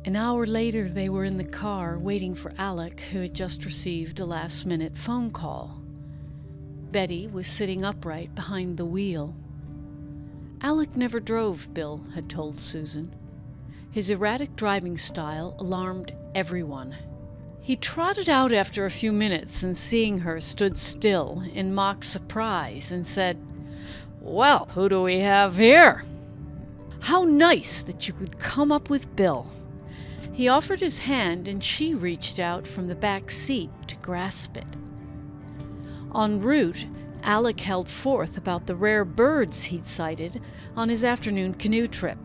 An hour later, they were in the car waiting for Alec, who had just received a last-minute phone call. Betty was sitting upright behind the wheel. Alec never drove, Bill had told Susan. His erratic driving style alarmed everyone. He trotted out after a few minutes and, seeing her, stood still in mock surprise and said, "Well, who do we have here?" "How nice that you could come up with Bill." He offered his hand and she reached out from the back seat to grasp it. En route, Alec held forth about the rare birds he'd sighted on his afternoon canoe trip,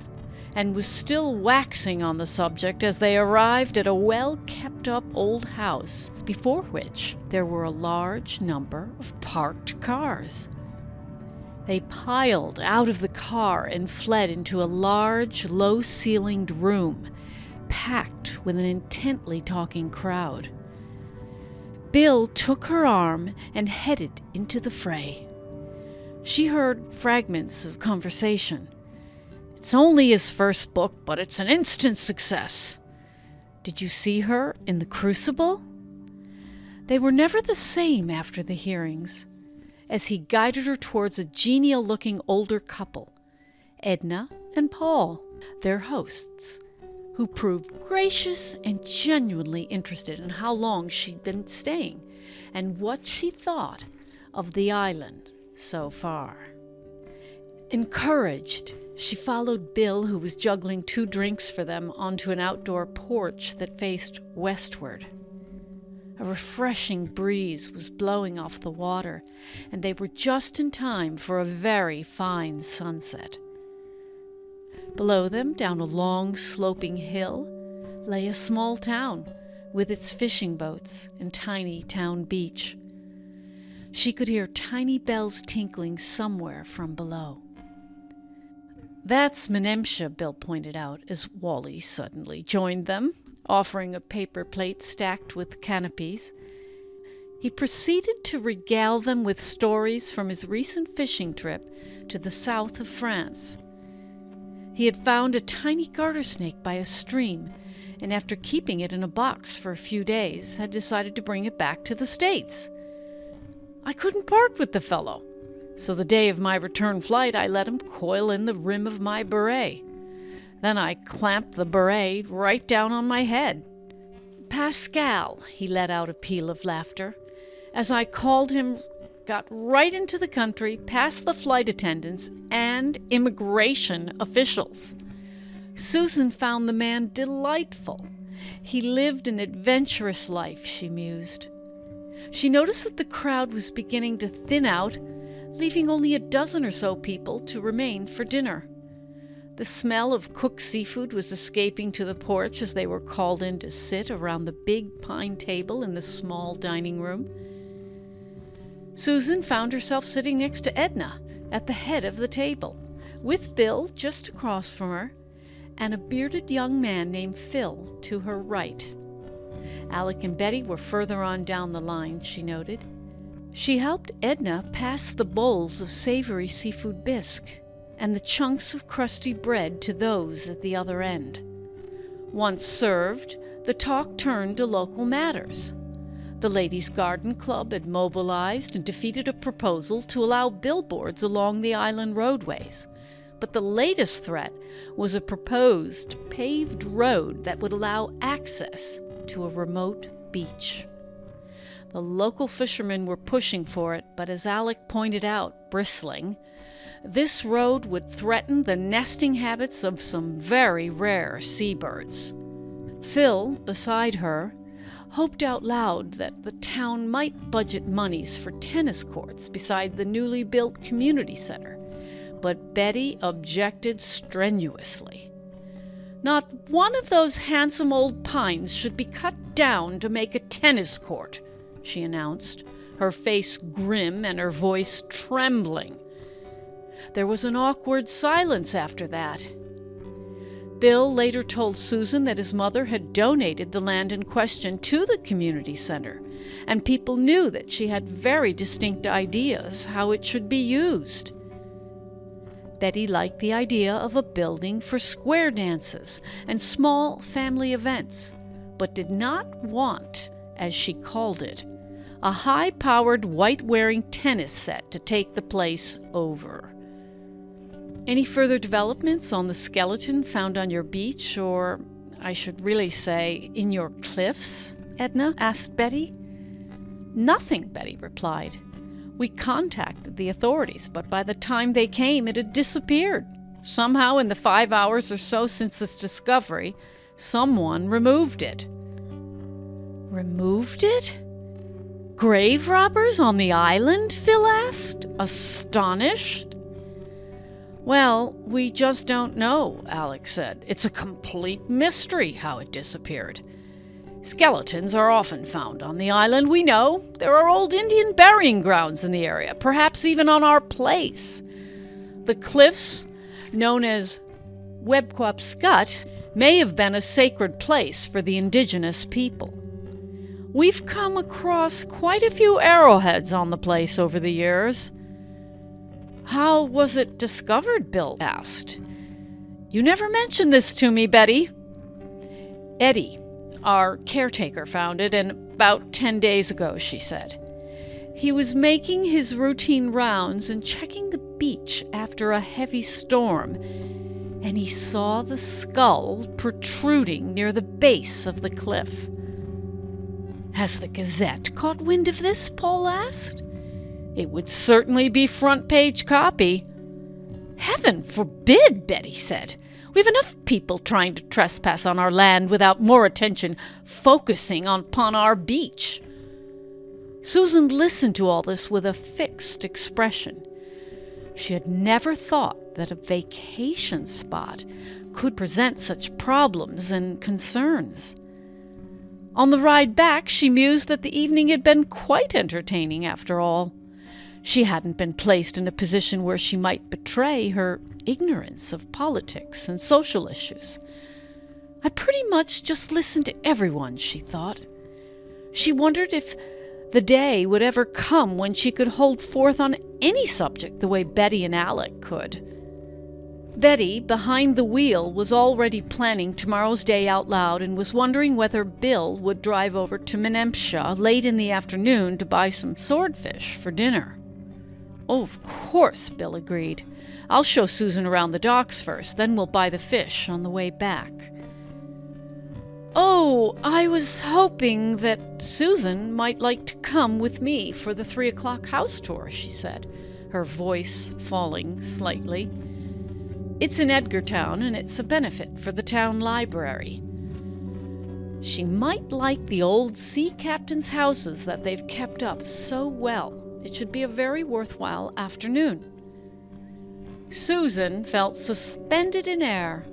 and was still waxing on the subject as they arrived at a well-kept-up old house, before which there were a large number of parked cars. They piled out of the car and fled into a large, low-ceilinged room, packed with an intently talking crowd. Bill took her arm and headed into the fray. She heard fragments of conversation. "It's only his first book, but it's an instant success." "Did you see her in the Crucible?" They were never the same after the hearings, as he guided her towards a genial-looking older couple, Edna and Paul, their hosts, who proved gracious and genuinely interested in how long she'd been staying and what she thought of the island so far. Encouraged, she followed Bill, who was juggling 2 drinks for them, onto an outdoor porch that faced westward. A refreshing breeze was blowing off the water, and they were just in time for a very fine sunset. Below them, down a long, sloping hill, lay a small town with its fishing boats and tiny town beach. She could hear tiny bells tinkling somewhere from below. "That's Menemsha," Bill pointed out as Wally suddenly joined them, offering a paper plate stacked with canopies. He proceeded to regale them with stories from his recent fishing trip to the south of France. He had found a tiny garter snake by a stream, and after keeping it in a box for a few days, had decided to bring it back to the States. "I couldn't part with the fellow, so the day of my return flight I let him coil in the rim of my beret. Then I clamped the beret right down on my head. Pascal," he let out a peal of laughter, "as I called him, got right into the country, past the flight attendants and immigration officials. Susan found the man delightful. He lived an adventurous life," she mused. She noticed that the crowd was beginning to thin out, leaving only a dozen or so people to remain for dinner. The smell of cooked seafood was escaping to the porch as they were called in to sit around the big pine table in the small dining room. Susan found herself sitting next to Edna at the head of the table, with Bill just across from her, and a bearded young man named Phil to her right. Alec and Betty were further on down the line, she noted. She helped Edna pass the bowls of savory seafood bisque and the chunks of crusty bread to those at the other end. Once served, the talk turned to local matters. The Ladies' Garden Club had mobilized and defeated a proposal to allow billboards along the island roadways. But the latest threat was a proposed paved road that would allow access to a remote beach. The local fishermen were pushing for it, but as Alec pointed out, bristling, this road would threaten the nesting habits of some very rare seabirds. Phil, beside her, hoped out loud that the town might budget monies for tennis courts beside the newly built community center, but Betty objected strenuously. "Not one of those handsome old pines should be cut down to make a tennis court," she announced, her face grim and her voice trembling. There was an awkward silence after that. Bill later told Susan that his mother had donated the land in question to the community center, and people knew that she had very distinct ideas how it should be used. Betty liked the idea of a building for square dances and small family events, but did not want, as she called it, a high-powered white-wearing tennis set to take the place over. Any further developments on the skeleton found on your beach, or I should really say, in your cliffs, Edna? Asked Betty. Nothing, Betty replied. We contacted the authorities, but by the time they came, it had disappeared. Somehow, in the 5 hours or so since its discovery, someone removed it. Removed it? Grave robbers on the island? Phil asked, astonished. Well, we just don't know, Alec said. It's a complete mystery how it disappeared. Skeletons are often found on the island, we know. There are old Indian burying grounds in the area, perhaps even on our place. The cliffs, known as Webquapscut, may have been a sacred place for the indigenous people. We've come across quite a few arrowheads on the place over the years. How was it discovered? Bill asked. You never mentioned this to me, Betty. Eddie, our caretaker, found it, and about 10 days ago, she said. He was making his routine rounds and checking the beach after a heavy storm, and he saw the skull protruding near the base of the cliff. Has the Gazette caught wind of this? Paul asked. It would certainly be front-page copy. Heaven forbid, Betty said. We have enough people trying to trespass on our land without more attention focusing upon our beach. Susan listened to all this with a fixed expression. She had never thought that a vacation spot could present such problems and concerns. On the ride back, she mused that the evening had been quite entertaining after all. She hadn't been placed in a position where she might betray her ignorance of politics and social issues. I pretty much just listened to everyone, she thought. She wondered if the day would ever come when she could hold forth on any subject the way Betty and Alec could. Betty, behind the wheel, was already planning tomorrow's day out loud and was wondering whether Bill would drive over to Menempsha late in the afternoon to buy some swordfish for dinner. Oh, of course, Bill agreed. I'll show Susan around the docks first, then we'll buy the fish on the way back. Oh, I was hoping that Susan might like to come with me for the 3:00 house tour, she said, her voice falling slightly. It's in Edgartown, and it's a benefit for the town library. She might like the old sea captains' houses that they've kept up so well. It should be a very worthwhile afternoon. Susan felt suspended in air,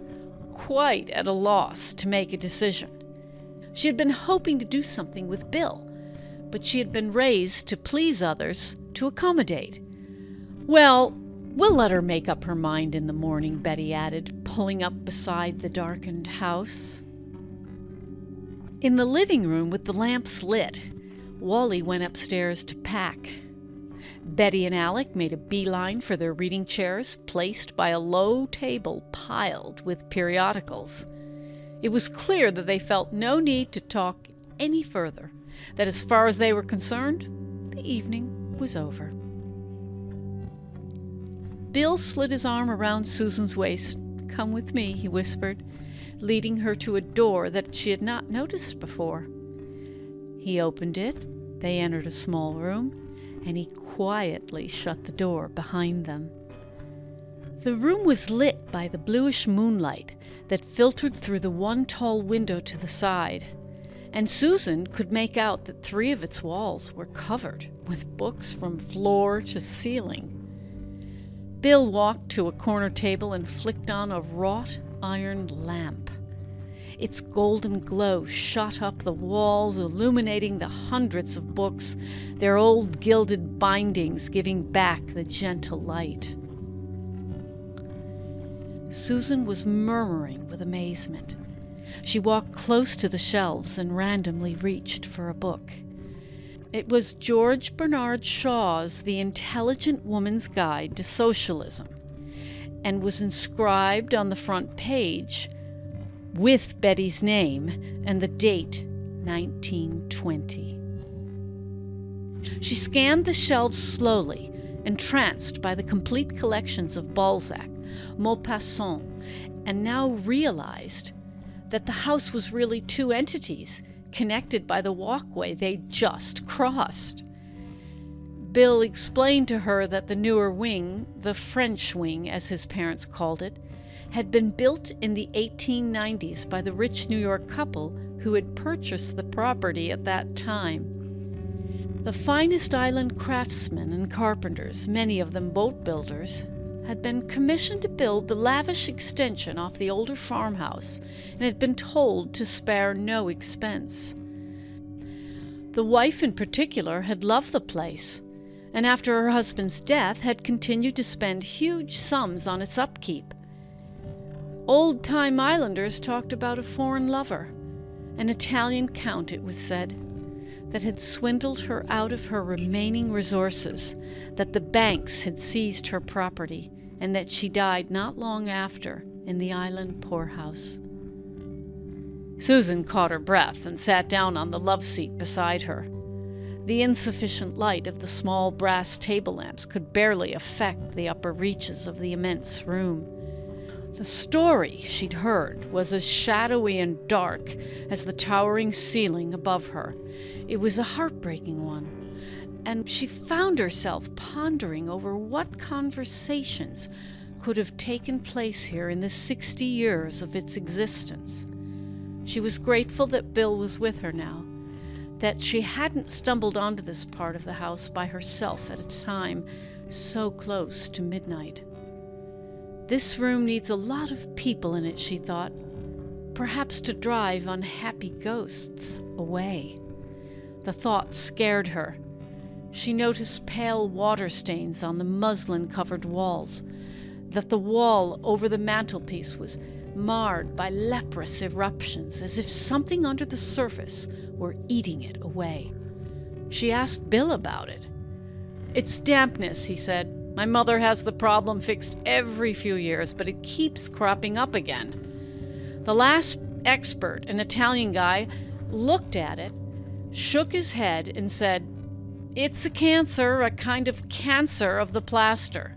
quite at a loss to make a decision. She had been hoping to do something with Bill, but she had been raised to please others, to accommodate. Well, we'll let her make up her mind in the morning, Betty added, pulling up beside the darkened house. In the living room with the lamps lit, Wally went upstairs to pack. Betty and Alec made a beeline for their reading chairs, placed by a low table piled with periodicals. It was clear that they felt no need to talk any further, that as far as they were concerned, the evening was over. Bill slid his arm around Susan's waist. "Come with me," he whispered, leading her to a door that she had not noticed before. He opened it, they entered a small room, and he quietly shut the door behind them. The room was lit by the bluish moonlight that filtered through the one tall window to the side, and Susan could make out that 3 of its walls were covered with books from floor to ceiling. Bill walked to a corner table and flicked on a wrought iron lamp. Its golden glow shot up the walls, illuminating the hundreds of books, their old gilded bindings giving back the gentle light. Susan was murmuring with amazement. She walked close to the shelves and randomly reached for a book. It was George Bernard Shaw's The Intelligent Woman's Guide to Socialism. and was inscribed on the front page with Betty's name and the date 1920. She scanned the shelves slowly, entranced by the complete collections of Balzac, Maupassant, and now realized that the house was really two entities connected by the walkway they just crossed. Bill explained to her that the newer wing, the French wing as his parents called it, had been built in the 1890s by the rich New York couple who had purchased the property at that time. The finest island craftsmen and carpenters, many of them boat builders, had been commissioned to build the lavish extension off the older farmhouse and had been told to spare no expense. The wife in particular had loved the place, and after her husband's death had continued to spend huge sums on its upkeep. Old-time islanders talked about a foreign lover, an Italian count, it was said, that had swindled her out of her remaining resources, that the banks had seized her property, and that she died not long after in the island poorhouse. Susan caught her breath and sat down on the love seat beside her. The insufficient light of the small brass table lamps could barely affect the upper reaches of the immense room. The story she'd heard was as shadowy and dark as the towering ceiling above her. It was a heartbreaking one, and she found herself pondering over what conversations could have taken place here in the 60 years of its existence. She was grateful that Bill was with her now, that she hadn't stumbled onto this part of the house by herself at a time so close to midnight. This room needs a lot of people in it, she thought, perhaps to drive unhappy ghosts away. The thought scared her. She noticed pale water stains on the muslin-covered walls, that the wall over the mantelpiece was marred by leprous eruptions, as if something under the surface were eating it away. She asked Bill about it. "It's dampness," he said. "My mother has the problem fixed every few years, but it keeps cropping up again." The last expert, an Italian guy, looked at it, shook his head, and said, "It's a cancer, a kind of cancer of the plaster."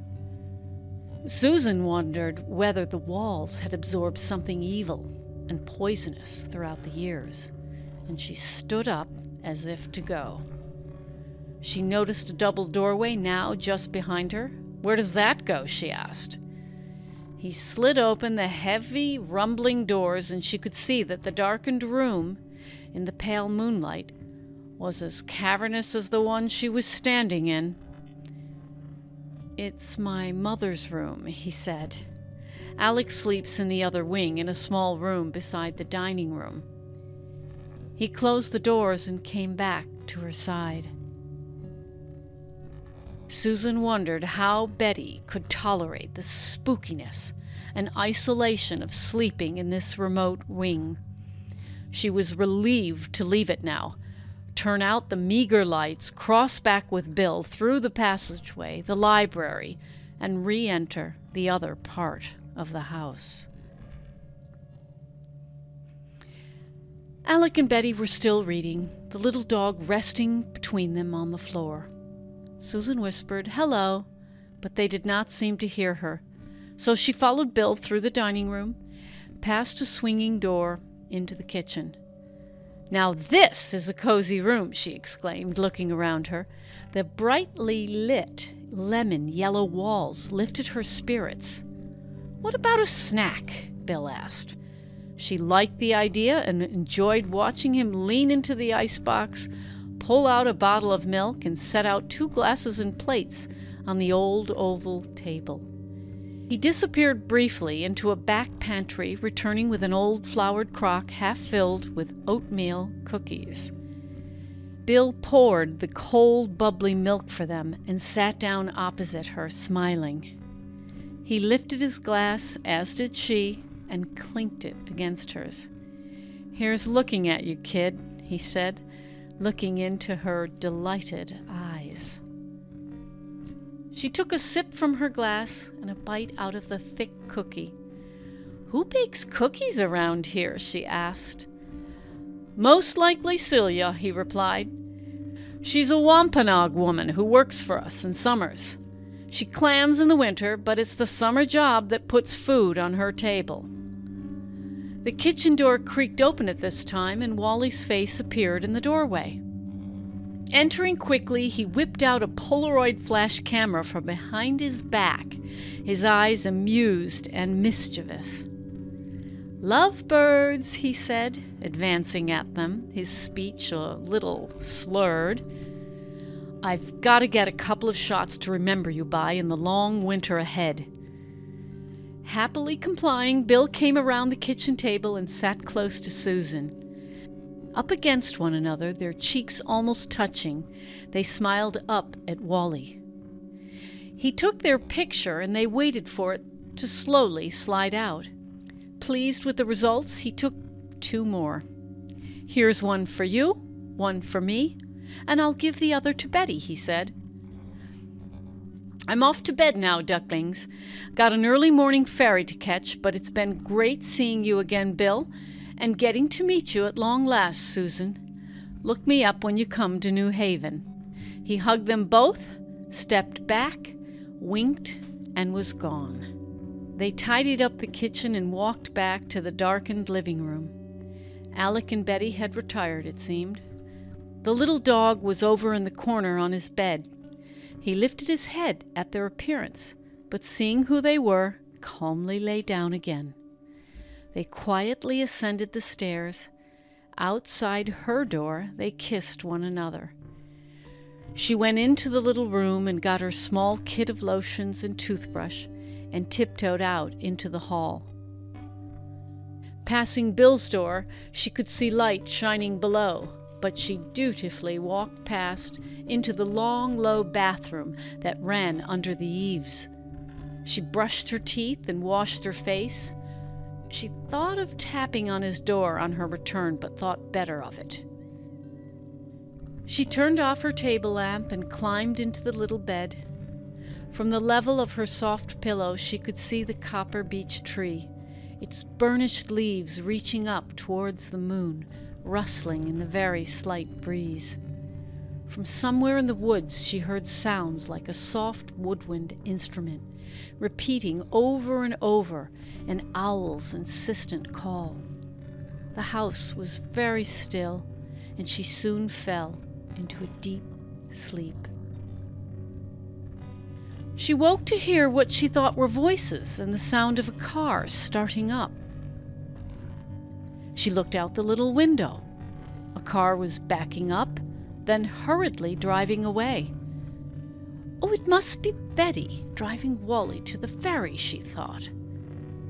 Susan wondered whether the walls had absorbed something evil and poisonous throughout the years, and she stood up as if to go. She noticed a double doorway now just behind her. "Where does that go?" she asked. He slid open the heavy, rumbling doors, and she could see that the darkened room, in the pale moonlight, was as cavernous as the one she was standing in. "It's my mother's room," he said. "Alec sleeps in the other wing, in a small room beside the dining room." He closed the doors and came back to her side. Susan wondered how Betty could tolerate the spookiness and isolation of sleeping in this remote wing. She was relieved to leave it now, turn out the meager lights, cross back with Bill through the passageway, the library, and re-enter the other part of the house. Alec and Betty were still reading, the little dog resting between them on the floor. Susan whispered, "Hello," but they did not seem to hear her, so she followed Bill through the dining room, past a swinging door, into the kitchen. "Now this is a cozy room," she exclaimed, looking around her. The brightly lit lemon-yellow walls lifted her spirits. "What about a snack?" Bill asked. She liked the idea and enjoyed watching him lean into the icebox, pull out a bottle of milk, and set out 2 glasses and plates on the old oval table. He disappeared briefly into a back pantry, returning with an old flowered crock half filled with oatmeal cookies. Bill poured the cold, bubbly milk for them and sat down opposite her, smiling. He lifted his glass, as did she, and clinked it against hers. "Here's looking at you, kid," he said, looking into her delighted eyes. She took a sip from her glass and a bite out of the thick cookie. "Who bakes cookies around here?" she asked. "Most likely Celia," he replied. "She's a Wampanoag woman who works for us in summers. She clams in the winter, but it's the summer job that puts food on her table." The kitchen door creaked open at this time, and Wally's face appeared in the doorway. Entering quickly, he whipped out a Polaroid flash camera from behind his back, his eyes amused and mischievous. "Lovebirds," he said, advancing at them, his speech a little slurred. "I've got to get a couple of shots to remember you by in the long winter ahead." Happily complying, Bill came around the kitchen table and sat close to Susan. Up against one another, their cheeks almost touching, they smiled up at Wally. He took their picture and they waited for it to slowly slide out. Pleased with the results, he took 2 more. "Here's one for you, one for me, and I'll give the other to Betty," he said. "I'm off to bed now, ducklings. Got an early morning ferry to catch, but it's been great seeing you again, Bill, and getting to meet you at long last, Susan. Look me up when you come to New Haven." He hugged them both, stepped back, winked, and was gone. They tidied up the kitchen and walked back to the darkened living room. Alec and Betty had retired, it seemed. The little dog was over in the corner on his bed. He lifted his head at their appearance, but seeing who they were, calmly lay down again. They quietly ascended the stairs. Outside her door, they kissed one another. She went into the little room and got her small kit of lotions and toothbrush and tiptoed out into the hall. Passing Bill's door, she could see light shining below, but she dutifully walked past into the long, low bathroom that ran under the eaves. She brushed her teeth and washed her face. She thought of tapping on his door on her return, but thought better of it. She turned off her table lamp and climbed into the little bed. From the level of her soft pillow, she could see the copper beech tree, its burnished leaves reaching up towards the moon, rustling in the very slight breeze. From somewhere in the woods she heard sounds like a soft woodwind instrument, repeating over and over an owl's insistent call. The house was very still, and she soon fell into a deep sleep. She woke to hear what she thought were voices and the sound of a car starting up. She looked out the little window. A car was backing up, then hurriedly driving away. Oh, it must be Betty driving Wally to the ferry, she thought.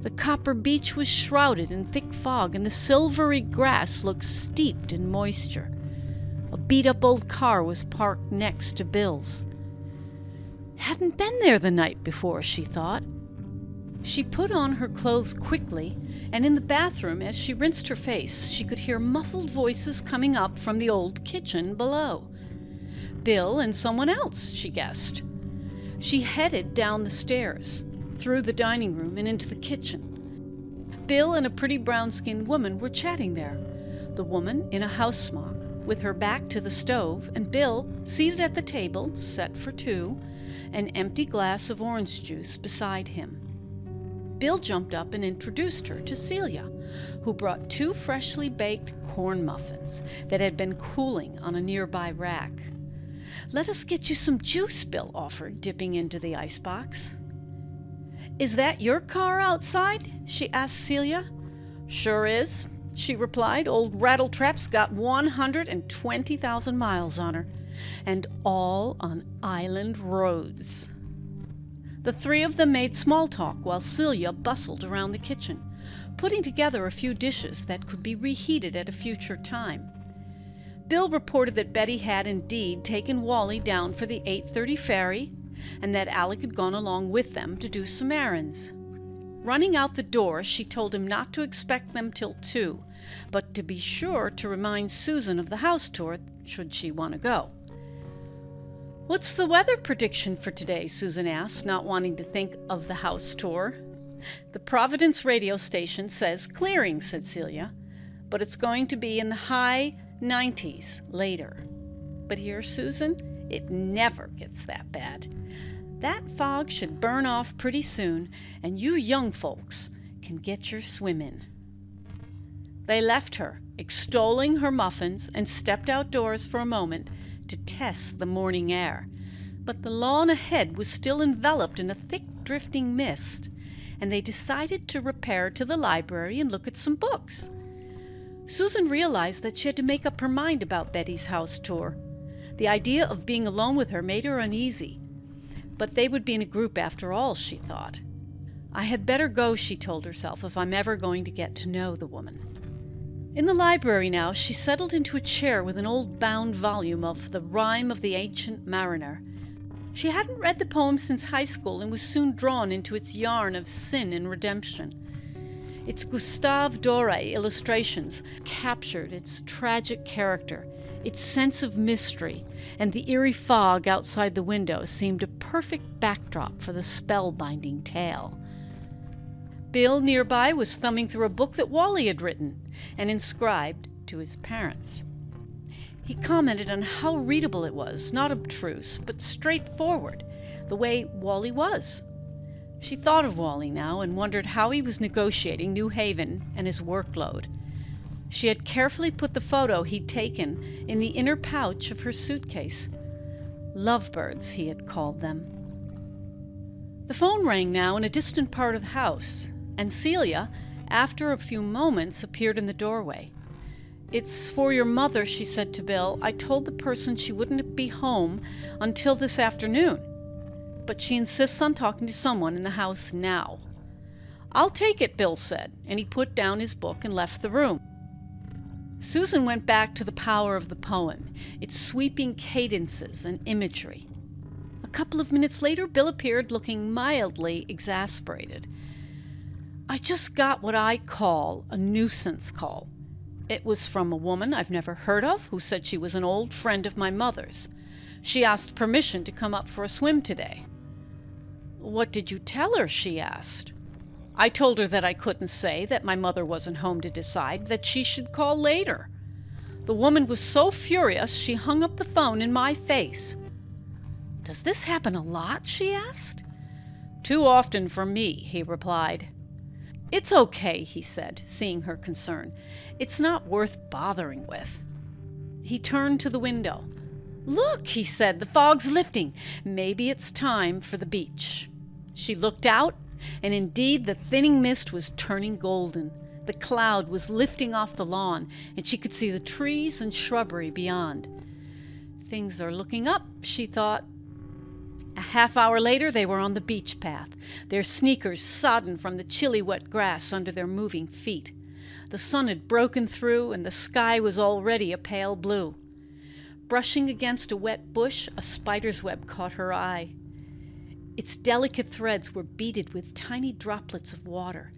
The copper beech was shrouded in thick fog, and the silvery grass looked steeped in moisture. A beat-up old car was parked next to Bill's. Hadn't been there the night before, she thought. She put on her clothes quickly, and in the bathroom, as she rinsed her face, she could hear muffled voices coming up from the old kitchen below. Bill and someone else, she guessed. She headed down the stairs, through the dining room and into the kitchen. Bill and a pretty brown-skinned woman were chatting there, the woman in a house smock, with her back to the stove, and Bill seated at the table, set for 2, an empty glass of orange juice beside him. Bill jumped up and introduced her to Celia, who brought 2 freshly baked corn muffins that had been cooling on a nearby rack. "Let us get you some juice," Bill offered, dipping into the icebox. "Is that your car outside?" she asked Celia. "Sure is," she replied. "Old Rattletrap's got 120,000 miles on her, and all on island roads." The 3 of them made small talk while Celia bustled around the kitchen, putting together a few dishes that could be reheated at a future time. Bill reported that Betty had indeed taken Wally down for the 8:30 ferry, and that Alec had gone along with them to do some errands. Running out the door, she told him not to expect them till 2, but to be sure to remind Susan of the house tour should she want to go. "What's the weather prediction for today?" Susan asked, not wanting to think of the house tour. "The Providence radio station says clearing," said Celia, "but it's going to be in the high 90s later. But here, Susan, it never gets that bad. That fog should burn off pretty soon, and you young folks can get your swim in." They left her, extolling her muffins, and stepped outdoors for a moment to test the morning air. But the lawn ahead was still enveloped in a thick drifting mist, and they decided to repair to the library and look at some books. Susan realized that she had to make up her mind about Betty's house tour. The idea of being alone with her made her uneasy. But they would be in a group after all, she thought. "I had better go," she told herself, "if I'm ever going to get to know the woman." In the library now, she settled into a chair with an old bound volume of The Rime of the Ancient Mariner. She hadn't read the poem since high school and was soon drawn into its yarn of sin and redemption. Its Gustave Doré illustrations captured its tragic character. Its sense of mystery and the eerie fog outside the window seemed a perfect backdrop for the spellbinding tale. Bill, nearby, was thumbing through a book that Wally had written and inscribed to his parents. He commented on how readable it was, not obtruse, but straightforward, the way Wally was. She thought of Wally now and wondered how he was negotiating New Haven and his workload. She had carefully put the photo he'd taken in the inner pouch of her suitcase. Lovebirds, he had called them. The phone rang now in a distant part of the house, and Celia, after a few moments, appeared in the doorway. "It's for your mother," she said to Bill. "I told the person she wouldn't be home until this afternoon, but she insists on talking to someone in the house now." "I'll take it," Bill said, and he put down his book and left the room. Susan went back to the power of the poem, its sweeping cadences and imagery. A couple of minutes later, Bill appeared looking mildly exasperated. "I just got what I call a nuisance call. It was from a woman I've never heard of who said she was an old friend of my mother's. She asked permission to come up for a swim today." "What did you tell her?" she asked. "I told her that I couldn't say, that my mother wasn't home to decide, that she should call later. The woman was so furious she hung up the phone in my face." "Does this happen a lot?" she asked. "Too often for me," he replied. "It's okay," he said, seeing her concern. "It's not worth bothering with." He turned to the window. "Look," he said, "the fog's lifting. Maybe it's time for the beach." She looked out, and indeed the thinning mist was turning golden. The cloud was lifting off the lawn, and she could see the trees and shrubbery beyond. Things are looking up, she thought. A half hour later, they were on the beach path, their sneakers sodden from the chilly wet grass under their moving feet. The sun had broken through, and the sky was already a pale blue. Brushing against a wet bush, a spider's web caught her eye. Its delicate threads were beaded with tiny droplets of water,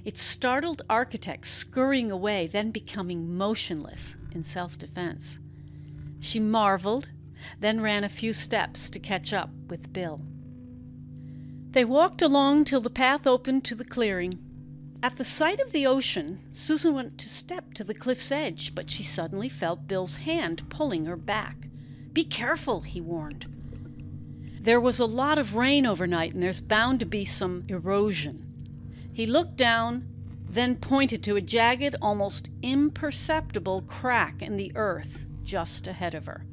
its startled architect scurrying away, then becoming motionless in self-defense. She marveled, then ran a few steps to catch up with Bill. They walked along till the path opened to the clearing. At the sight of the ocean, Susan went to step to the cliff's edge, but she suddenly felt Bill's hand pulling her back. "Be careful," he warned. "There was a lot of rain overnight, and there's bound to be some erosion." He looked down, then pointed to a jagged, almost imperceptible crack in the earth just ahead of her.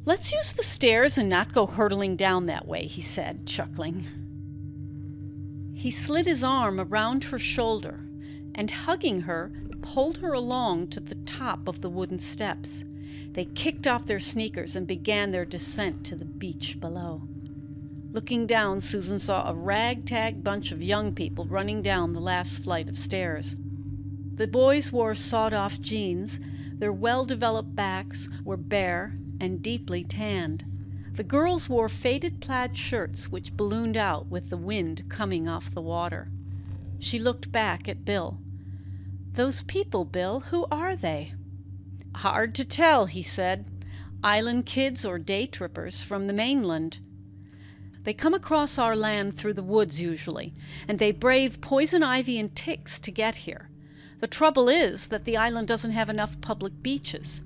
"Let's use the stairs and not go hurtling down that way," he said, chuckling. He slid his arm around her shoulder and, hugging her, pulled her along to the top of the wooden steps. They kicked off their sneakers and began their descent to the beach below. Looking down, Susan saw a ragtag bunch of young people running down the last flight of stairs. The boys wore sawed-off jeans. Their well-developed backs were bare and deeply tanned. The girls wore faded plaid shirts which ballooned out with the wind coming off the water. She looked back at Bill. "Those people, Bill, who are they?" "Hard to tell," he said. island kids or day trippers from the mainland. They come across our land through the woods usually, and they brave poison ivy and ticks to get here. The trouble is that the island doesn't have enough public beaches.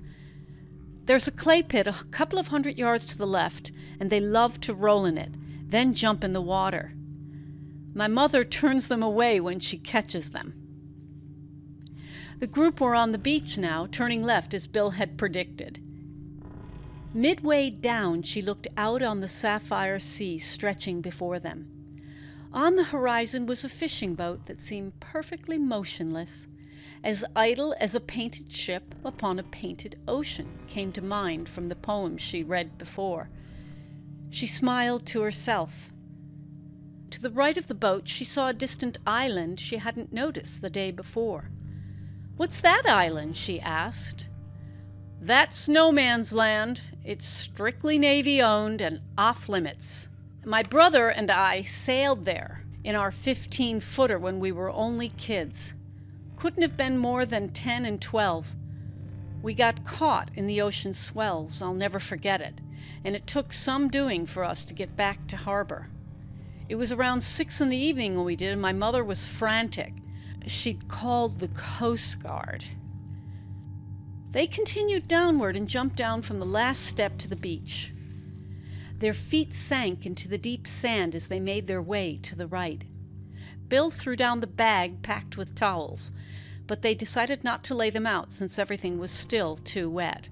There's a clay pit a couple of 100 yards to the left, and they love to roll in it, then jump in the water. My mother turns them away when she catches them. The group were on the beach now, turning left as Bill had predicted. Midway down, she looked out on the sapphire sea stretching before them. On the horizon was a fishing boat that seemed perfectly motionless. As idle as a painted ship upon a painted ocean came to mind from the poem she read before. She smiled to herself. To the right of the boat she saw a distant island she hadn't noticed the day before. "What's that island?" she asked. "That's no man's land. It's strictly Navy-owned and off-limits. My brother and I sailed there in our 15-footer when we were only kids. Couldn't have been more than 10 and 12. We got caught in the ocean swells, I'll never forget it, and it took some doing for us to get back to harbor. It was around 6 in the evening when we did, and my mother was frantic. She'd called the Coast Guard." They continued downward and jumped down from the last step to the beach. Their feet sank into the deep sand as they made their way to the right. Bill threw down the bag packed with towels, but they decided not to lay them out since everything was still too wet.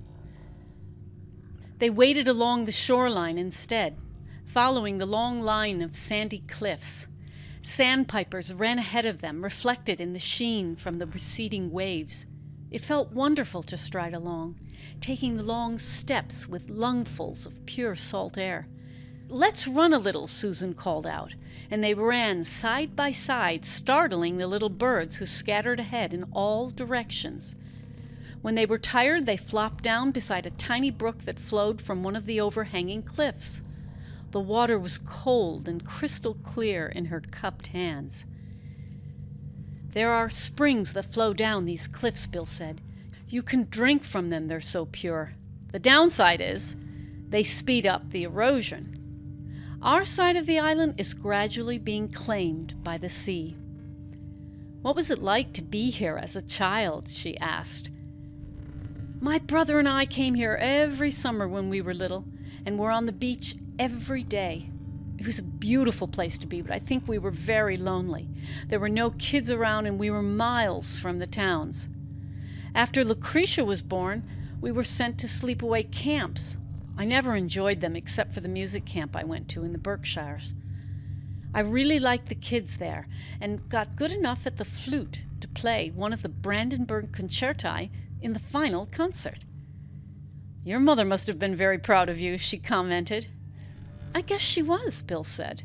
They waded along the shoreline instead, following the long line of sandy cliffs. Sandpipers ran ahead of them, reflected in the sheen from the receding waves. It felt wonderful to stride along, taking the long steps with lungfuls of pure salt air. "Let's run a little," Susan called out, and they ran side by side, startling the little birds who scattered ahead in all directions. When they were tired, they flopped down beside a tiny brook that flowed from one of the overhanging cliffs. The water was cold and crystal clear in her cupped hands. "There are springs that flow down these cliffs," Bill said. "You can drink from them, they're so pure. The downside is they speed up the erosion. Our side of the island is gradually being claimed by the sea." "What was it like to be here as a child?" she asked. "My brother and I came here every summer when we were little, and were on the beach every day. It was a beautiful place to be, but I think we were very lonely. There were no kids around, and we were miles from the towns. After Lucretia was born, we were sent to sleepaway camps. I never enjoyed them except for the music camp I went to in the Berkshires. I really liked the kids there, and got good enough at the flute to play one of the Brandenburg concerti in the final concert." "Your mother must have been very proud of you," she commented. "I guess she was," Bill said,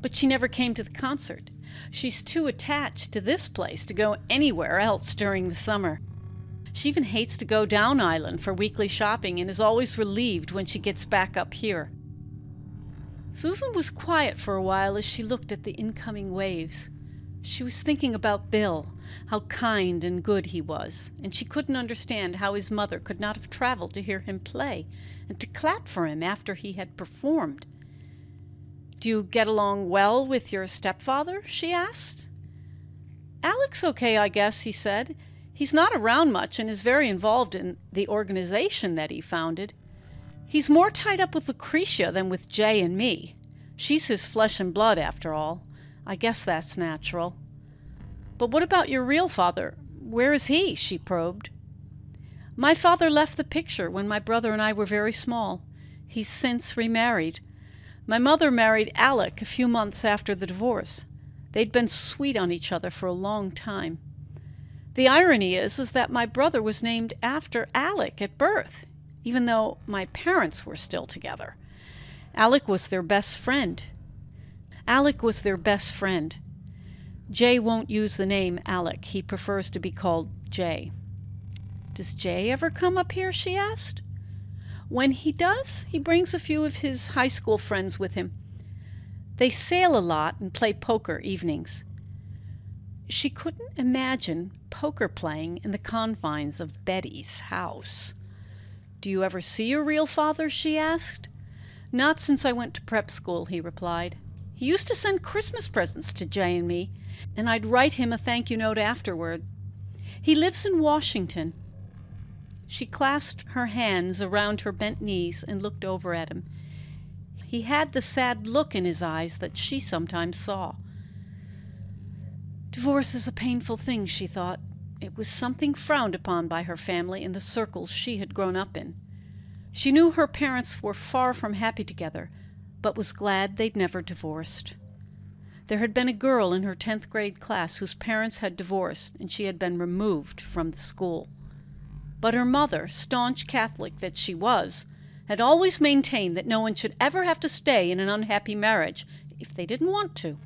"but she never came to the concert. She's too attached to this place to go anywhere else during the summer. She even hates to go down island for weekly shopping and is always relieved when she gets back up here." Susan was quiet for a while as she looked at the incoming waves. She was thinking about Bill, how kind and good he was, and she couldn't understand how his mother could not have traveled to hear him play and to clap for him after he had performed. "Do you get along well with your stepfather?" she asked. "Alec's okay, I guess," he said. "He's not around much and is very involved in the organization that he founded. He's more tied up with Lucretia than with Jay and me. She's his flesh and blood, after all. I guess that's natural." "But what about your real father? Where is he?" she probed. "My father left the picture when my brother and I were very small. He's since remarried. My mother married Alec a few months after the divorce. They'd been sweet on each other for a long time. The irony is that my brother was named after Alec at birth, even though my parents were still together. Alec was their best friend. Jay won't use the name Alec. He prefers to be called Jay." "Does Jay ever come up here?" she asked. "When he does, he brings a few of his high school friends with him. They sail a lot and play poker evenings." She couldn't imagine poker playing in the confines of Betty's house. "Do you ever see your real father?" she asked. "Not since I went to prep school," he replied. "He used to send Christmas presents to Jay and me, and I'd write him a thank you note afterward. He lives in Washington." She clasped her hands around her bent knees and looked over at him. He had the sad look in his eyes that she sometimes saw. Divorce is a painful thing, she thought. It was something frowned upon by her family in the circles she had grown up in. She knew her parents were far from happy together, but was glad they'd never divorced. There had been a girl in her 10th grade class whose parents had divorced, and she had been removed from the school. But her mother, staunch Catholic that she was, had always maintained that no one should ever have to stay in an unhappy marriage if they didn't want to,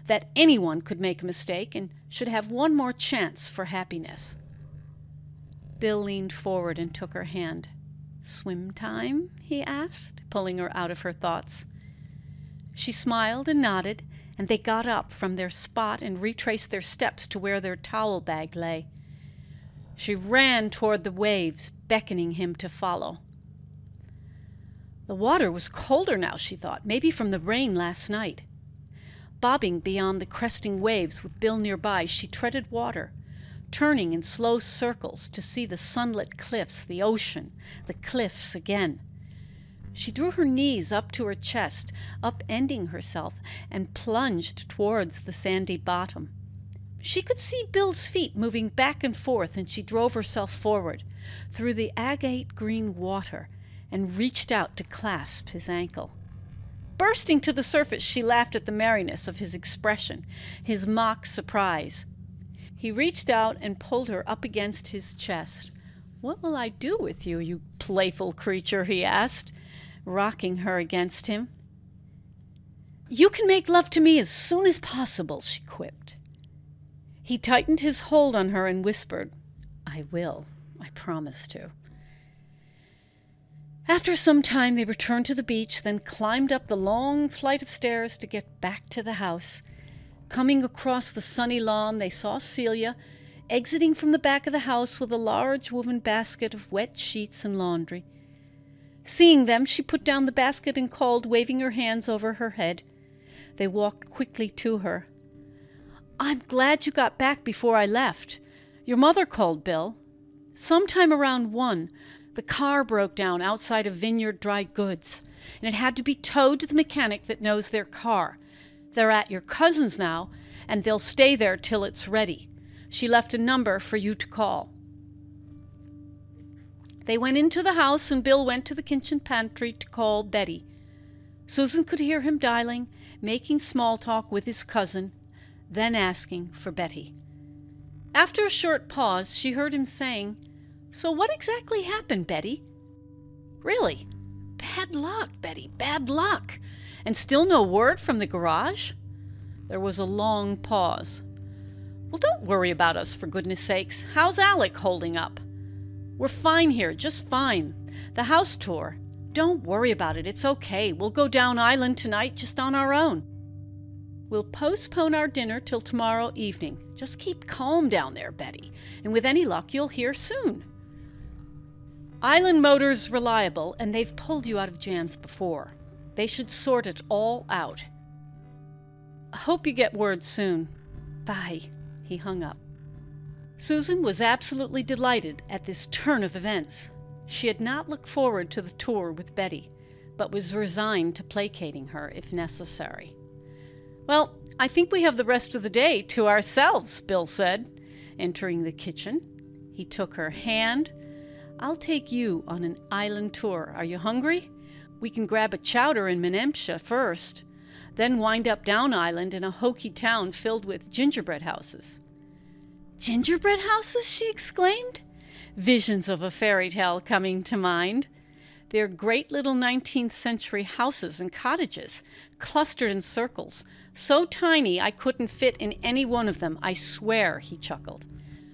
that anyone could make a mistake and should have one more chance for happiness. Bill leaned forward and took her hand. "Swim time?" he asked, pulling her out of her thoughts. She smiled and nodded, and they got up from their spot and retraced their steps to where their towel bag lay. She ran toward the waves, beckoning him to follow. The water was colder now, she thought, maybe from the rain last night. Bobbing beyond the cresting waves with Bill nearby, she treaded water, turning in slow circles to see the sunlit cliffs, the ocean, the cliffs again. She drew her knees up to her chest, upending herself, and plunged towards the sandy bottom. She could see Bill's feet moving back and forth, and she drove herself forward through the agate green water and reached out to clasp his ankle. Bursting to the surface, she laughed at the merriness of his expression, his mock surprise. He reached out and pulled her up against his chest. "What will I do with you, you playful creature?" he asked, rocking her against him. "You can make love to me as soon as possible," she quipped. He tightened his hold on her and whispered, "I will. I promise to." After some time, they returned to the beach, then climbed up the long flight of stairs to get back to the house. Coming across the sunny lawn, they saw Celia exiting from the back of the house with a large woven basket of wet sheets and laundry. Seeing them, she put down the basket and called, waving her hands over her head. They walked quickly to her. "I'm glad you got back before I left. Your mother called, Bill. Sometime around 1, the car broke down outside of Vineyard Dry Goods, and it had to be towed to the mechanic that knows their car. They're at your cousin's now, and they'll stay there till it's ready. She left a number for you to call." They went into the house, and Bill went to the kitchen pantry to call Betty. Susan could hear him dialing, making small talk with his cousin, then asking for Betty. After a short pause, she heard him saying, "So what exactly happened, Betty?" "Really? Bad luck, Betty, bad luck. And still no word from the garage?" There was a long pause. "Well, don't worry about us, for goodness sakes. How's Alec holding up?" "We're fine here, just fine. The house tour. Don't worry about it, it's okay. We'll go down island tonight just on our own. We'll postpone our dinner till tomorrow evening. Just keep calm down there, Betty, and with any luck you'll hear soon. Island Motor's reliable, and they've pulled you out of jams before. They should sort it all out. I hope you get word soon. Bye." He hung up. Susan was absolutely delighted at this turn of events. She had not looked forward to the tour with Betty, but was resigned to placating her if necessary. "Well, I think we have the rest of the day to ourselves," Bill said, entering the kitchen. He took her hand. "I'll take you on an island tour. Are you hungry? We can grab a chowder in Menemsha first, then wind up down island in a hokey town filled with gingerbread houses." "Gingerbread houses?" she exclaimed, visions of a fairy tale coming to mind. They're great little 19th century houses and cottages, clustered in circles, so tiny I couldn't fit in any one of them, I swear, he chuckled.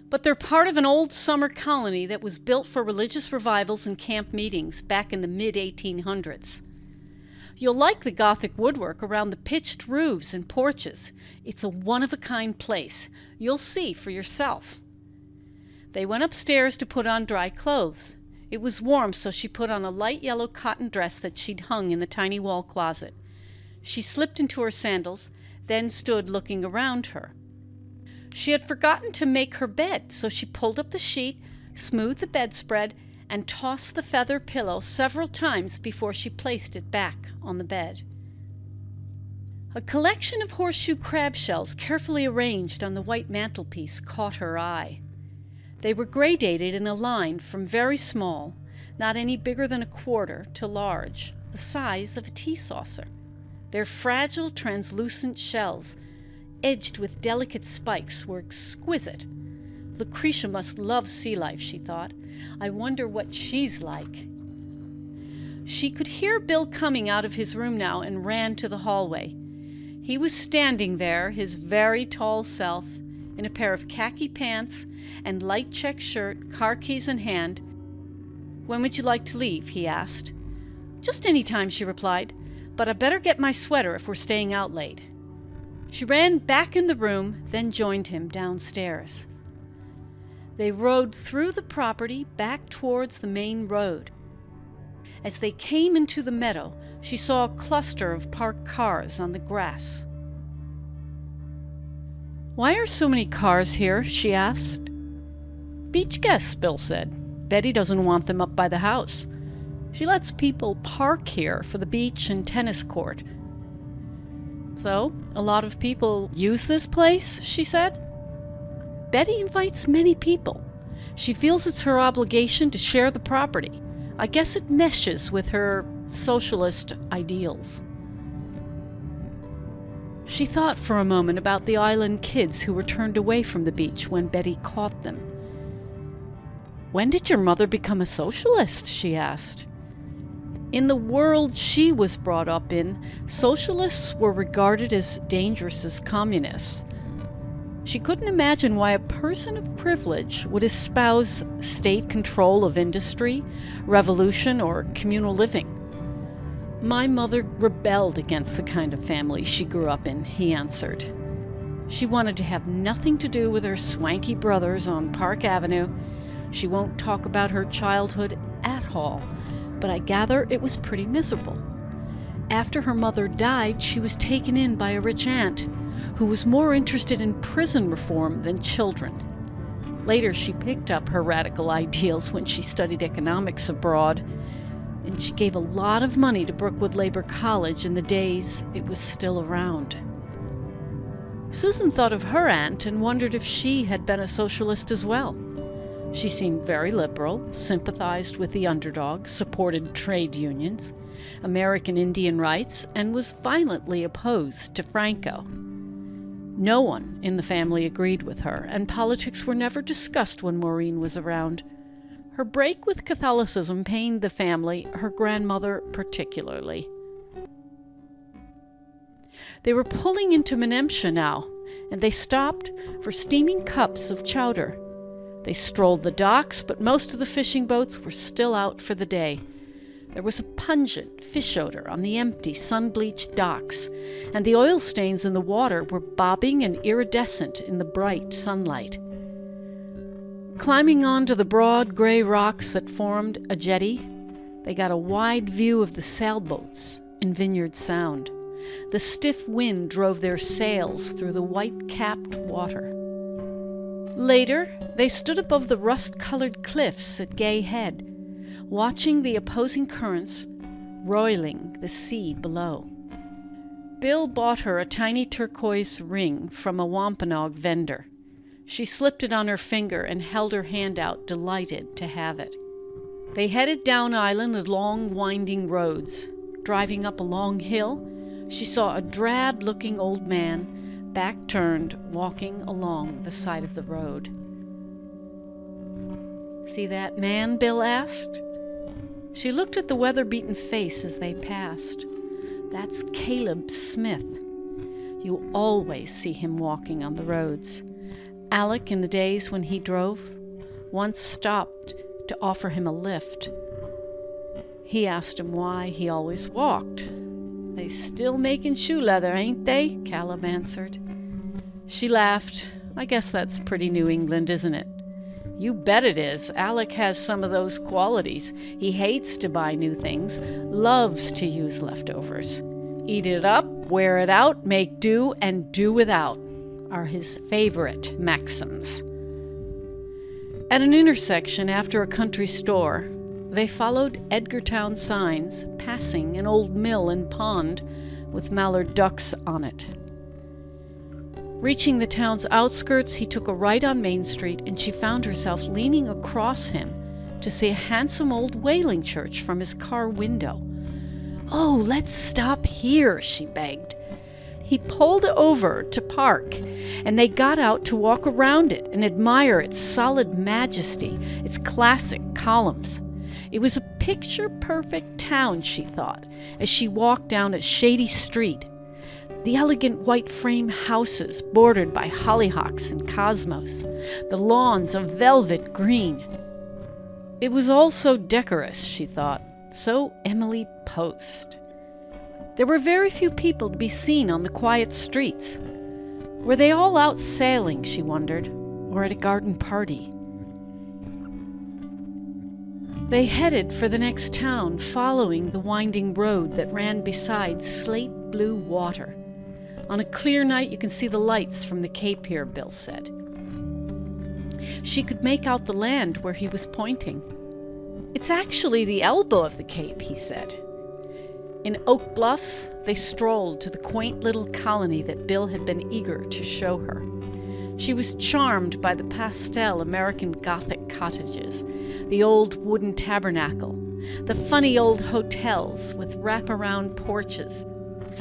But they're part of an old summer colony that was built for religious revivals and camp meetings back in the mid-1800s. You'll like the Gothic woodwork around the pitched roofs and porches. It's a one-of-a-kind place. You'll see for yourself. They went upstairs to put on dry clothes. It was warm, so she put on a light yellow cotton dress that she'd hung in the tiny wall closet. She slipped into her sandals, then stood looking around her. She had forgotten to make her bed, so she pulled up the sheet, smoothed the bedspread, and tossed the feather pillow several times before she placed it back on the bed. A collection of horseshoe crab shells carefully arranged on the white mantelpiece caught her eye. They were gradated in a line from very small, not any bigger than a quarter, to large, the size of a tea saucer. Their fragile, translucent shells, edged with delicate spikes, were exquisite. Lucretia must love sea life, she thought. I wonder what she's like. She could hear Bill coming out of his room now and ran to the hallway. He was standing there, his very tall self, in a pair of khaki pants and light check shirt, car keys in hand. "When would you like to leave?" he asked. "Just any time," she replied, "but I'd better get my sweater if we're staying out late." She ran back in the room, then joined him downstairs. They rode through the property back towards the main road. As they came into the meadow, she saw a cluster of parked cars on the grass. "Why are so many cars here?" she asked. "Beach guests," Bill said. "Betty doesn't want them up by the house. She lets people park here for the beach and tennis court." "So, a lot of people use this place?" she said. "Betty invites many people. She feels it's her obligation to share the property. I guess it meshes with her socialist ideals." She thought for a moment about the island kids who were turned away from the beach when Betty caught them. "When did your mother become a socialist?" she asked. In the world she was brought up in, socialists were regarded as dangerous as communists. She couldn't imagine why a person of privilege would espouse state control of industry, revolution, or communal living. "My mother rebelled against the kind of family she grew up in," he answered. "She wanted to have nothing to do with her swanky brothers on Park Avenue. She won't talk about her childhood at all, but I gather it was pretty miserable. After her mother died, she was taken in by a rich aunt who was more interested in prison reform than children. Later, she picked up her radical ideals when she studied economics abroad, and she gave a lot of money to Brookwood Labor College in the days it was still around." Susan thought of her aunt and wondered if she had been a socialist as well. She seemed very liberal, sympathized with the underdog, supported trade unions, American Indian rights, and was violently opposed to Franco. No one in the family agreed with her, and politics were never discussed when Maureen was around. Her break with Catholicism pained the family, her grandmother particularly. They were pulling into Menemsha now, and they stopped for steaming cups of chowder. They strolled the docks, but most of the fishing boats were still out for the day. There was a pungent fish odor on the empty, sun-bleached docks, and the oil stains in the water were bobbing and iridescent in the bright sunlight. Climbing onto the broad gray rocks that formed a jetty, they got a wide view of the sailboats in Vineyard Sound. The stiff wind drove their sails through the white-capped water. Later, they stood above the rust-colored cliffs at Gay Head, watching the opposing currents roiling the sea below. Bill bought her a tiny turquoise ring from a Wampanoag vendor. She slipped it on her finger and held her hand out, delighted to have it. They headed down island along winding roads. Driving up a long hill, she saw a drab-looking old man, back-turned, walking along the side of the road. "See that man?" Bill asked. She looked at the weather-beaten face as they passed. "That's Caleb Smith. You always see him walking on the roads. Alec, in the days when he drove, once stopped to offer him a lift. He asked him why he always walked. 'They still making shoe leather, ain't they?' Caleb answered. She laughed. 'I guess that's pretty New England, isn't it? You bet it is. Alec has some of those qualities. He hates to buy new things, loves to use leftovers. Eat it up, wear it out, make do, and do without are his favorite maxims. At an intersection after a country store, they followed Edgartown signs, passing an old mill and pond with mallard ducks on it. Reaching the town's outskirts, he took a right on Main Street, and she found herself leaning across him to see a handsome old whaling church from his car window. "Oh, let's stop here," she begged. He pulled over to park, and they got out to walk around it and admire its solid majesty, its classic columns. It was a picture-perfect town, she thought, as she walked down a shady street. The elegant white frame houses bordered by hollyhocks and cosmos, the lawns of velvet green. It was all so decorous, she thought, so Emily Post. There were very few people to be seen on the quiet streets. Were they all out sailing, she wondered, or at a garden party? They headed for the next town, following the winding road that ran beside slate-blue water. On a clear night, you can see the lights from the Cape here, Bill said. She could make out the land where he was pointing. It's actually the elbow of the Cape, he said. In Oak Bluffs, they strolled to the quaint little colony that Bill had been eager to show her. She was charmed by the pastel American Gothic cottages, the old wooden tabernacle, the funny old hotels with wraparound porches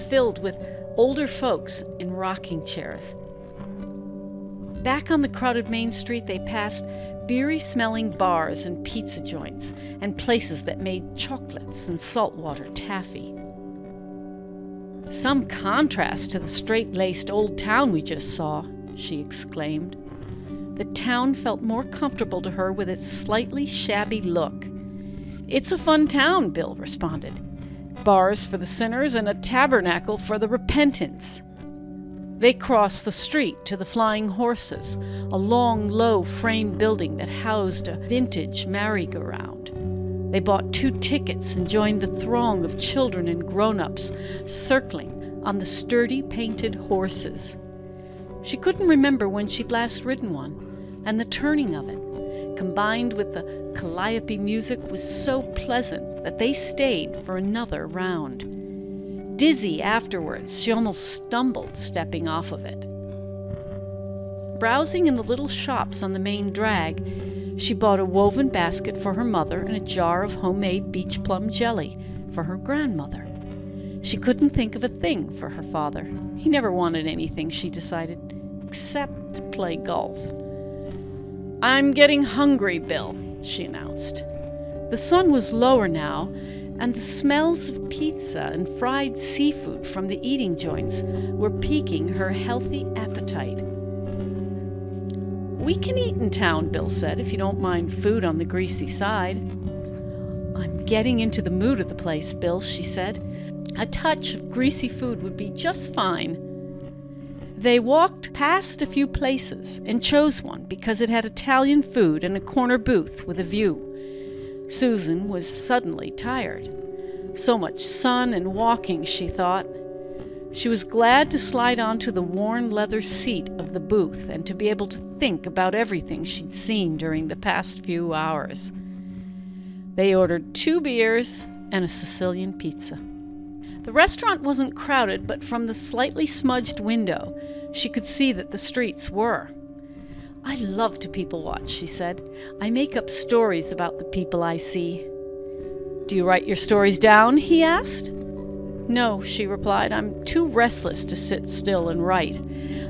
filled with older folks in rocking chairs. Back on the crowded Main Street, they passed beery-smelling bars and pizza joints and places that made chocolates and saltwater taffy. "Some contrast to the straight-laced old town we just saw," she exclaimed. The town felt more comfortable to her with its slightly shabby look. "It's a fun town," Bill responded. "Bars for the sinners and a tabernacle for the repentants." They crossed the street to the Flying Horses, a long, low frame building that housed a vintage merry-go-round. They bought 2 tickets and joined the throng of children and grown-ups circling on the sturdy painted horses. She couldn't remember when she'd last ridden one, and the turning of it, combined with the calliope music, was so pleasant that they stayed for another round. Dizzy afterwards, she almost stumbled stepping off of it. Browsing in the little shops on the main drag, she bought a woven basket for her mother and a jar of homemade beach plum jelly for her grandmother. She couldn't think of a thing for her father. He never wanted anything, she decided, except to play golf. "I'm getting hungry, Bill," she announced. The sun was lower now, and the smells of pizza and fried seafood from the eating joints were piquing her healthy appetite. "We can eat in town," Bill said, "if you don't mind food on the greasy side." "I'm getting into the mood of the place, Bill," she said. "A touch of greasy food would be just fine." They walked past a few places and chose one because it had Italian food and a corner booth with a view. Susan was suddenly tired. So much sun and walking, she thought. She was glad to slide onto the worn leather seat of the booth and to be able to think about everything she'd seen during the past few hours. They ordered 2 beers and a Sicilian pizza. The restaurant wasn't crowded, but from the slightly smudged window, she could see that the streets were. "I love to people watch," she said. "I make up stories about the people I see." "Do you write your stories down?" he asked. "No," she replied. "I'm too restless to sit still and write.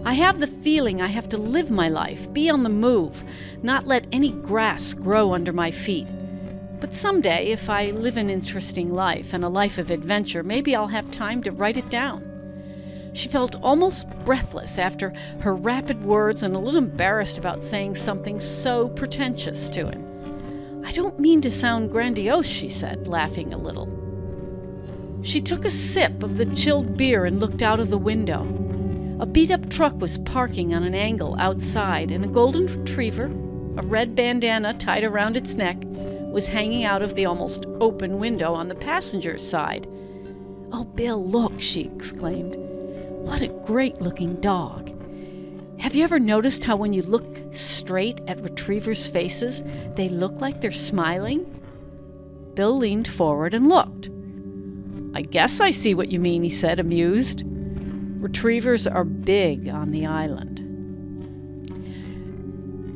I have the feeling I have to live my life, be on the move, not let any grass grow under my feet. But someday, if I live an interesting life and a life of adventure, maybe I'll have time to write it down." She felt almost breathless after her rapid words and a little embarrassed about saying something so pretentious to him. "I don't mean to sound grandiose," she said, laughing a little. She took a sip of the chilled beer and looked out of the window. A beat-up truck was parking on an angle outside, and a golden retriever, a red bandana tied around its neck, was hanging out of the almost open window on the passenger's side. "Oh, Bill, look," she exclaimed. "What a great-looking dog. Have you ever noticed how when you look straight at retrievers' faces, they look like they're smiling?" Bill leaned forward and looked. "I guess I see what you mean," he said, amused. "Retrievers are big on the island."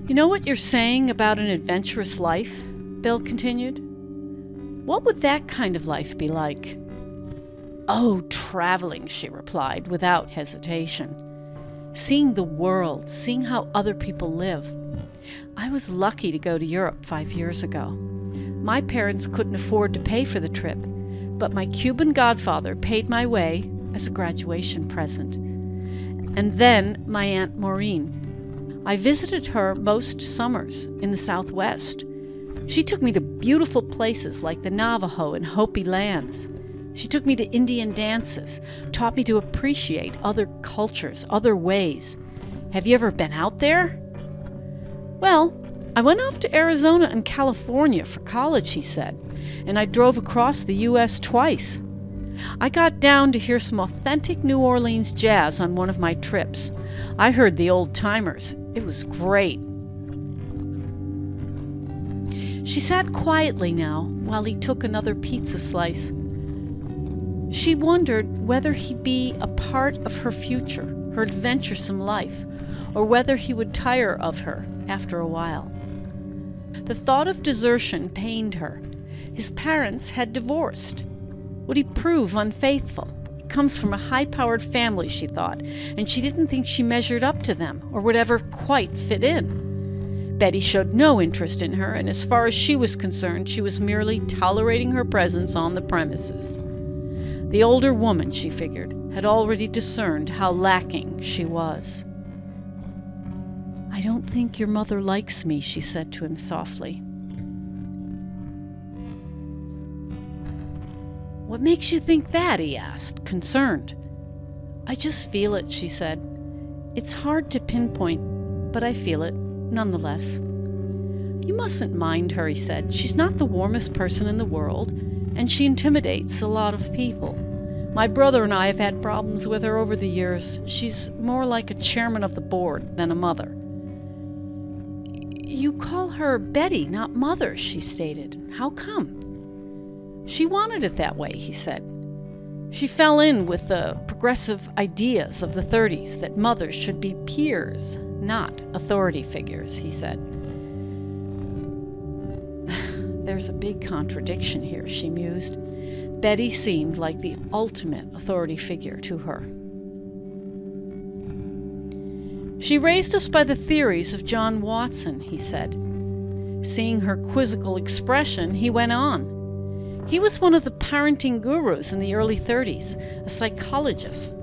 "You know what you're saying about an adventurous life?" Bill continued. "What would that kind of life be like?" "Oh, traveling," she replied without hesitation. "Seeing the world, seeing how other people live. I was lucky to go to Europe 5 years ago. My parents couldn't afford to pay for the trip, but my Cuban godfather paid my way as a graduation present. And then my Aunt Maureen. I visited her most summers in the Southwest. She took me to beautiful places like the Navajo and Hopi lands. She took me to Indian dances, taught me to appreciate other cultures, other ways. Have you ever been out there?" "Well, I went off to Arizona and California for college," he said, "and I drove across the U.S. twice. I got down to hear some authentic New Orleans jazz on one of my trips. I heard the old timers. It was great." She sat quietly now while he took another pizza slice. She wondered whether he'd be a part of her future, her adventuresome life, or whether he would tire of her after a while. The thought of desertion pained her. His parents had divorced. Would he prove unfaithful? He comes from a high-powered family, she thought, and she didn't think she measured up to them or would ever quite fit in. Betty showed no interest in her, and as far as she was concerned, she was merely tolerating her presence on the premises. The older woman, she figured, had already discerned how lacking she was. "I don't think your mother likes me," she said to him softly. "What makes you think that?" he asked, concerned. "I just feel it," she said. "It's hard to pinpoint, but I feel it, nonetheless." "You mustn't mind her," he said. "She's not the warmest person in the world, and she intimidates a lot of people. My brother and I have had problems with her over the years. She's more like a chairman of the board than a mother." "You call her Betty, not Mother," she stated. "How come?" "She wanted it that way," he said. "She fell in with the progressive ideas of the 30s that mothers should be peers, not authority figures," he said. "There's a big contradiction here," she mused. Betty seemed like the ultimate authority figure to her. "She raised us by the theories of John Watson," he said. Seeing her quizzical expression, he went on. "He was one of the parenting gurus in the early 30s, a psychologist.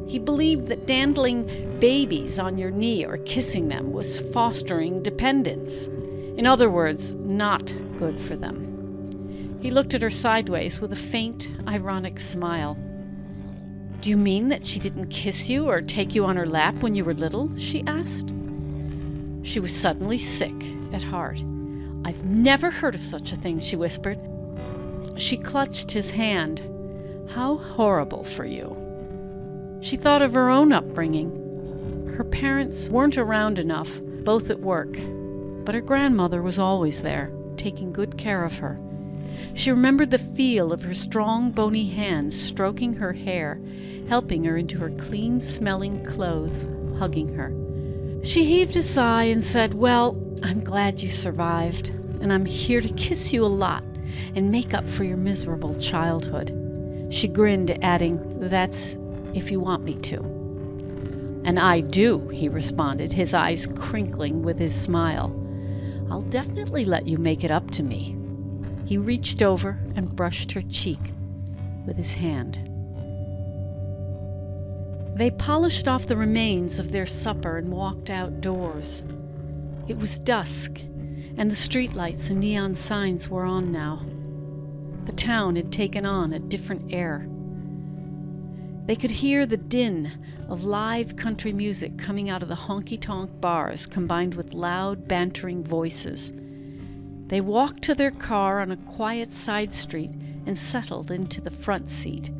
He believed that dandling babies on your knee or kissing them was fostering dependence. In other words, not good for them." He looked at her sideways with a faint, ironic smile. "Do you mean that she didn't kiss you or take you on her lap when you were little?" she asked. She was suddenly sick at heart. "I've never heard of such a thing," she whispered. She clutched his hand. "How horrible for you." She thought of her own upbringing. Her parents weren't around enough, both at work, but her grandmother was always there, taking good care of her. She remembered the feel of her strong, bony hands stroking her hair, helping her into her clean-smelling clothes, hugging her. She heaved a sigh and said, "Well, I'm glad you survived, and I'm here to kiss you a lot and make up for your miserable childhood." She grinned, adding, "That's if you want me to." "And I do," he responded, his eyes crinkling with his smile. "I'll definitely let you make it up to me." He reached over and brushed her cheek with his hand. They polished off the remains of their supper and walked outdoors. It was dusk, and the streetlights and neon signs were on now. The town had taken on a different air. They could hear the din of live country music coming out of the honky-tonk bars combined with loud, bantering voices. They walked to their car on a quiet side street and settled into the front seat.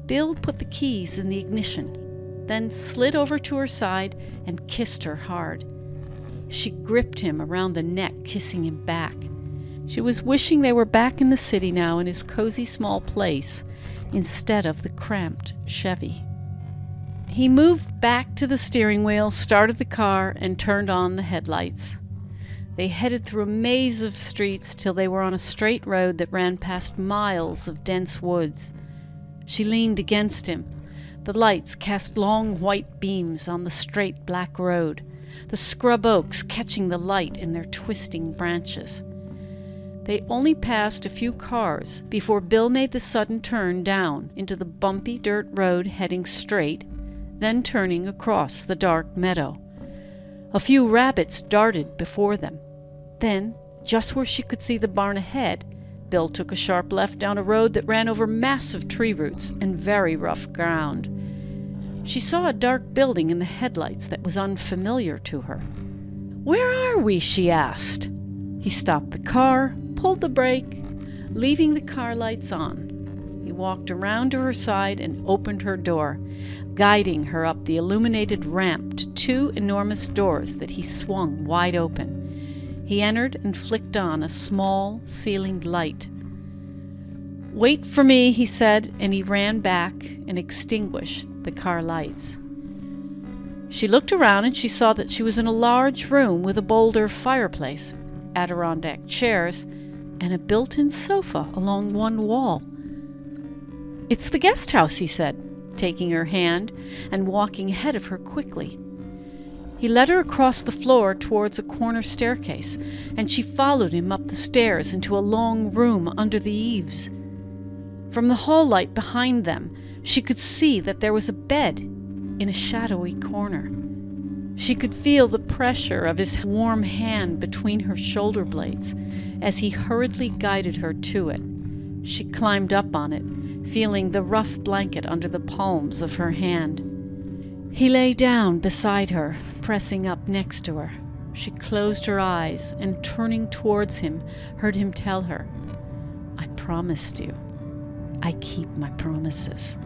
Bill put the keys in the ignition, then slid over to her side and kissed her hard. She gripped him around the neck, kissing him back. She was wishing they were back in the city now in his cozy small place, instead of the cramped Chevy. He moved back to the steering wheel, started the car, and turned on the headlights. They headed through a maze of streets till they were on a straight road that ran past miles of dense woods. She leaned against him. The lights cast long white beams on the straight black road, the scrub oaks catching the light in their twisting branches. They only passed a few cars before Bill made the sudden turn down into the bumpy dirt road heading straight, then turning across the dark meadow. A few rabbits darted before them. Then, just where she could see the barn ahead, Bill took a sharp left down a road that ran over massive tree roots and very rough ground. She saw a dark building in the headlights that was unfamiliar to her. "Where are we?" she asked. He stopped the car, pulled the brake, leaving the car lights on. He walked around to her side and opened her door, guiding her up the illuminated ramp to two enormous doors that he swung wide open. He entered and flicked on a small, ceilinged light. "Wait for me," he said, and he ran back and extinguished the car lights. She looked around and she saw that she was in a large room with a boulder fireplace, Adirondack chairs, and a built-in sofa along one wall. "It's the guest house," he said, taking her hand and walking ahead of her quickly. He led her across the floor towards a corner staircase, and she followed him up the stairs into a long room under the eaves. From the hall light behind them, she could see that there was a bed in a shadowy corner. She could feel the pressure of his warm hand between her shoulder blades as he hurriedly guided her to it. She climbed up on it, feeling the rough blanket under the palms of her hand. He lay down beside her, pressing up next to her. She closed her eyes and, turning towards him, heard him tell her, "I promised you. I keep my promises."